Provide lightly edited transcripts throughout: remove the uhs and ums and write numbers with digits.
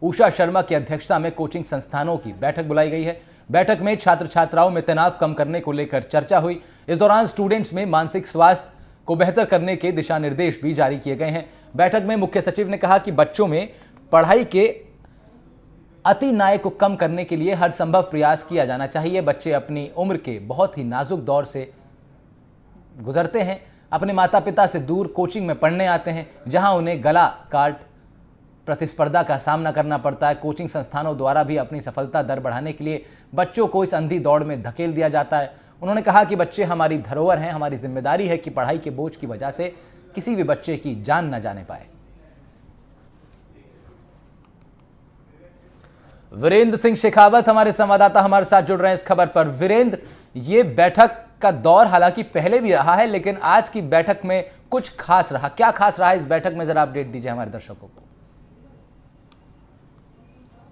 उषा शर्मा की अध्यक्षता में कोचिंग संस्थानों की बैठक बुलाई गई है। बैठक में छात्र छात्राओं में तनाव कम करने को लेकर चर्चा हुई। इस दौरान स्टूडेंट्स में मानसिक स्वास्थ्य को बेहतर करने के दिशा निर्देश भी जारी किए गए हैं। बैठक में मुख्य सचिव ने कहा कि बच्चों में पढ़ाई के अति न्याय को कम करने के लिए हर संभव प्रयास किया जाना चाहिए। बच्चे अपनी उम्र के बहुत ही नाजुक दौर से गुजरते हैं, अपने माता पिता से दूर कोचिंग में पढ़ने आते हैं, जहां उन्हें गला काट प्रतिस्पर्धा का सामना करना पड़ता है। कोचिंग संस्थानों द्वारा भी अपनी सफलता दर बढ़ाने के लिए बच्चों को इस अंधी दौड़ में धकेल दिया जाता है। उन्होंने कहा कि बच्चे हमारी धरोहर हैं, हमारी जिम्मेदारी है कि पढ़ाई के बोझ की वजह से किसी भी बच्चे की जान न जाने पाए। वीरेंद्र सिंह शेखावत हमारे संवाददाता हमारे साथ जुड़ रहे हैं इस खबर पर। वीरेंद्र, ये बैठक का दौर हालांकि पहले भी रहा है, लेकिन आज की बैठक में कुछ खास रहा। क्या खास रहा इस बैठक में, जरा अपडेट दीजिए हमारे दर्शकों को।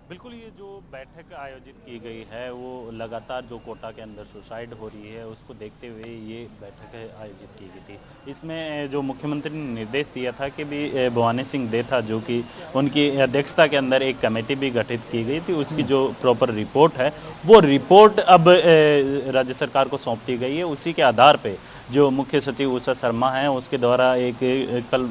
बिल्कुल, ये जो बैठक आयोजित की गई है वो लगातार जो कोटा के अंदर सुसाइड हो रही है उसको देखते हुए ये बैठक आयोजित की गई थी। इसमें जो मुख्यमंत्री ने निर्देश दिया था कि भी भवानी सिंह देथा, जो कि उनकी अध्यक्षता के अंदर एक कमेटी भी गठित की गई थी, उसकी जो प्रॉपर रिपोर्ट है वो रिपोर्ट अब राज्य सरकार को सौंप दी गई है। उसी के आधार पर जो मुख्य सचिव उषा शर्मा हैं उसके द्वारा एक कल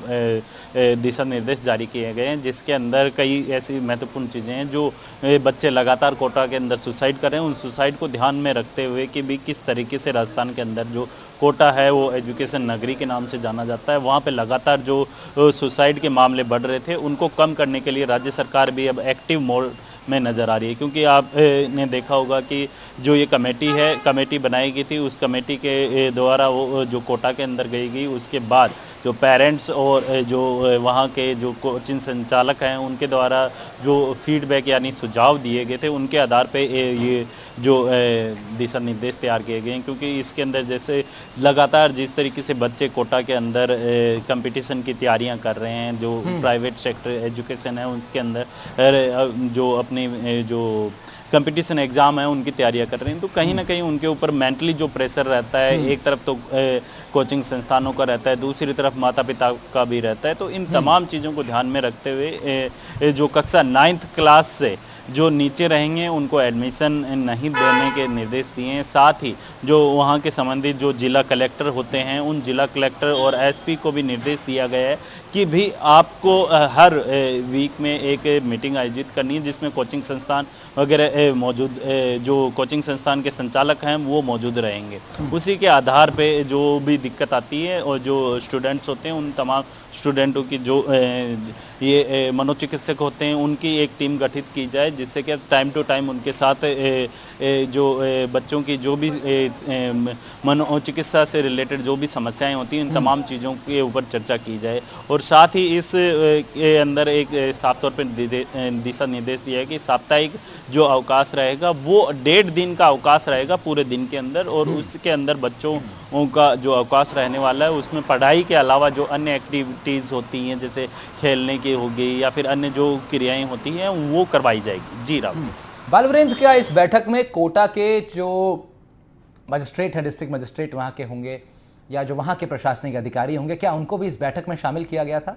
दिशा निर्देश जारी किए गए हैं, जिसके अंदर कई ऐसी महत्वपूर्ण चीज़ें हैं जो बच्चे लगातार कोटा के अंदर सुसाइड कर रहे हैं। उन सुसाइड को ध्यान में रखते हुए कि भी किस तरीके से राजस्थान के अंदर जो कोटा है वो एजुकेशन नगरी के नाम से जाना जाता है, वहाँ पे लगातार जो सुसाइड के मामले बढ़ रहे थे उनको कम करने के लिए राज्य सरकार भी अब एक्टिव मोड में नज़र आ रही है। क्योंकि आपने देखा होगा कि जो ये कमेटी बनाई गई थी, उस कमेटी के द्वारा वो जो कोटा के अंदर गई उसके बाद जो पेरेंट्स और जो वहाँ के जो कोचिंग संचालक हैं उनके द्वारा जो फीडबैक यानी सुझाव दिए गए थे, उनके आधार पे ये जो दिशा निर्देश तैयार किए गए हैं। क्योंकि इसके अंदर जैसे लगातार जिस तरीके से बच्चे कोटा के अंदर कंपटीशन की तैयारियां कर रहे हैं, जो प्राइवेट सेक्टर एजुकेशन है उसके अंदर जो अपनी जो कंपटीशन एग्ज़ाम है उनकी तैयारियां कर रहे हैं, तो कहीं ना कहीं उनके ऊपर मेंटली जो प्रेशर रहता है, एक तरफ तो कोचिंग संस्थानों का रहता है, दूसरी तरफ माता पिता का भी रहता है। तो इन तमाम चीज़ों को ध्यान में रखते हुए जो कक्षा 9th क्लास से जो नीचे रहेंगे उनको एडमिशन नहीं देने के निर्देश दिए हैं। साथ ही जो वहाँ के संबंधित जो जिला कलेक्टर होते हैं उन जिला कलेक्टर और एसपी को भी निर्देश दिया गया है कि भी आपको हर वीक में एक मीटिंग आयोजित करनी है, जिसमें कोचिंग संस्थान वगैरह मौजूद जो कोचिंग संस्थान के संचालक हैं वो मौजूद रहेंगे। उसी के आधार पे जो भी दिक्कत आती है और जो स्टूडेंट्स होते हैं उन तमाम स्टूडेंटों की जो ये मनोचिकित्सक होते हैं उनकी एक टीम गठित की जाए, जिससे कि टाइम टू टाइम उनके साथ जो बच्चों की जो भी मनोचिकित्सा से रिलेटेड जो भी समस्याएं होती हैं इन तमाम चीज़ों के ऊपर चर्चा की जाए। और साथ ही इस के अंदर एक साफ तौर पर दिशा निर्देश दिया है कि साप्ताहिक जो अवकाश रहेगा वो 1.5 दिन का अवकाश रहेगा पूरे दिन के अंदर, और उसके अंदर बच्चों का जो अवकाश रहने वाला है उसमें पढ़ाई के अलावा जो अन्य एक्टिविटीज़ होती हैं जैसे खेलने की होगी या फिर अन्य जो क्रियाएं होती हैं वो करवाई जाएगी। जी राहुल। बालवीरेंद्र, क्या इस बैठक में कोटा के जो मजिस्ट्रेट हैं, डिस्ट्रिक्ट मजिस्ट्रेट वहाँ के होंगे या जो वहाँ के प्रशासनिक अधिकारी होंगे, क्या उनको भी इस बैठक में शामिल किया गया था?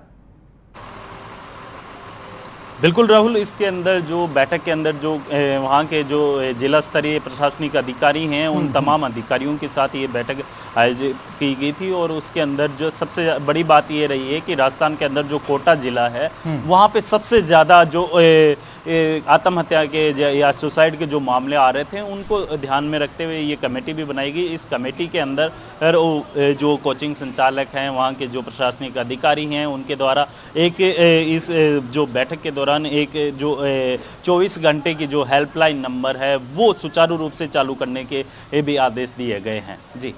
बिल्कुल राहुल, इसके अंदर जो बैठक के अंदर जो वहाँ के जो जिला स्तरीय प्रशासनिक अधिकारी हैं उन तमाम अधिकारियों के साथ ये बैठक आयोजित की गई थी। और उसके अंदर जो सबसे बड़ी बात ये रही है कि राजस्थान के अंदर जो कोटा जिला है वहाँ पे सबसे ज़्यादा जो आत्महत्या के या सुसाइड के जो मामले आ रहे थे उनको ध्यान में रखते हुए ये कमेटी भी बनाई गई। इस कमेटी के अंदर जो कोचिंग संचालक हैं, वहाँ के जो प्रशासनिक अधिकारी हैं, उनके द्वारा एक इस जो बैठक के दौरान एक जो 24 घंटे की जो हेल्पलाइन नंबर है वो सुचारू रूप से चालू करने के भी आदेश दिए गए हैं। जी।